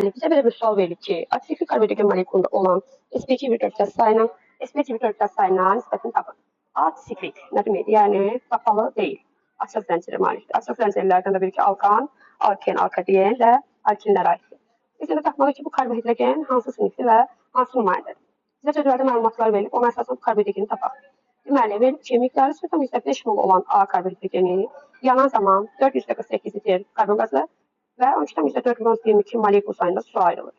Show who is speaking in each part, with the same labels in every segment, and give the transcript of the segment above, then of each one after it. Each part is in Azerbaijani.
Speaker 1: Bize belə bir sual verir ki, asidlik karbonhidrat molekulunda olan sp2 sayına sp2 sayına nisbətini tapın. Asidlik nə deməkdir? Yəni qapalı deyil. Açıq zəncirə malikdir. Açıq zəncirlərdən də biri ki, alkan, alken, alkaden və alkinlərə aiddir. Biz də tapmalıyıq ki, bu karbonhidrogen hansı sinifli və hansı nümayəndədir. Bizə cədvəldə məlumatlar verilib, ona əsasən bu karbonhidrogeni tapaq. Deməli, verilib ki, miqdarı 0,5 mol olan A karbonhidrogeni yanan zaman 448 litr karbon qazı və 12,422 molekul sayında su ayrılır.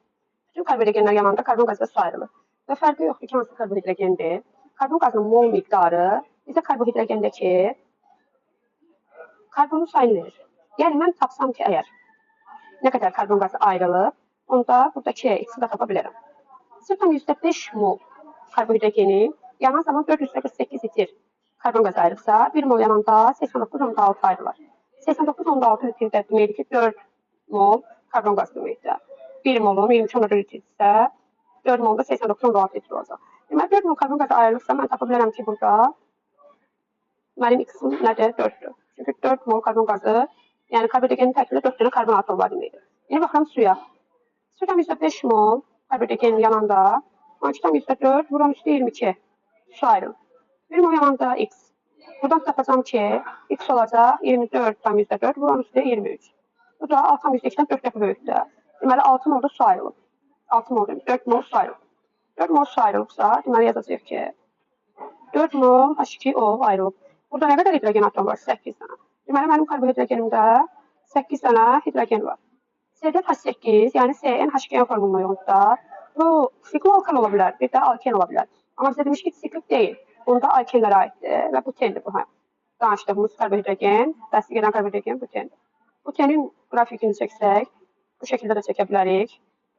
Speaker 1: Bütün karbonhidrogenlər yananda karbon qazı və su ayrılır. Və fərqi yoxdur ki, hansı karbonhidrogendir. Karbon qazının mol miqdarı bizə karbonhidrogendəki karbonun sayını verir. Yəni, mən tapsam ki, əgər nə qədər karbon qazı ayrılıb, onda buradakı x-i də tapa bilərəm. 0,5 mol karbonhidrogeni yanan zaman 448 litr karbon qazı ayrıqsa, 1 mol yananda 89,6 ayrılır. 89,6 litr də deməkdir ki, 4 mol karbon qazı deməkdir. 1 molun 23,4 litr isə 4 molda 89,6 litr olacaq. Deməli, 4 mol karbon qazı ayrılıqsa, mən tapa bilərəm ki, burada mənim x-im nədir? 4-dür. Çünki 4 mol karbon qazı, yəni karbonhidrogenin tərkibində 4 dənə karbon atomu var deməkdir. İndi baxıram suya. 0,5 mol karbonhidrogen yananda 12,4 vuran üstü 22 su ayrılır. 1 mol yananda x. Buradan tapacağım ki, x olacaq 24,4 vuran üstü 23. Bu da 6,2-dən 4 dəfə böyükdür. Deməli, 6 molda su ayrılıb. 6 mol demək, 4 mol su ayrılıb. 4 mol su ayrılıbsa, deməli yazacaq ki, 4 mol H2O ayrılıb. Burada nə qədər hidrogen atom var? 8 dənə. Deməli, mənim karbonhidrogenimdə 8 dənə hidrogen var. C4H8, yəni CnH2 formuluna yoxdur. Bu siklik alkan ola bilər, bir də alken ola bilər. Amma bizə demiş ki, siklik deyil. Bunda alkenlərə aiddir və butendir bu. Danışdığımız karbonhidrogen, təsdiq edən karbonhidrogen butendir. Butenin qrafikini çəksək, bu şəkildə də çəkə bilərik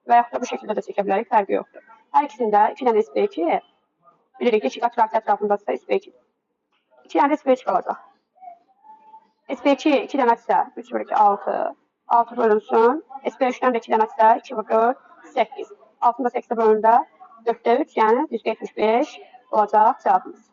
Speaker 1: və yaxud da bu şəkildə də çəkə bilərik, fərqi yoxdur. Hər ikisində 2 dənə sp2, bilirik ki, 2 qat ətrafındadırsa sp2. 2 dənə sp2 qalacaq. sp2 2 dənədirsə 3 bölü 2, 6. 6 bölünsün. sp3-dən də 2 dənədirsə 2 bölü 4, 8. 6-da 8-də bölündə 4-də 3, yəni 175 olacaq cavabımız.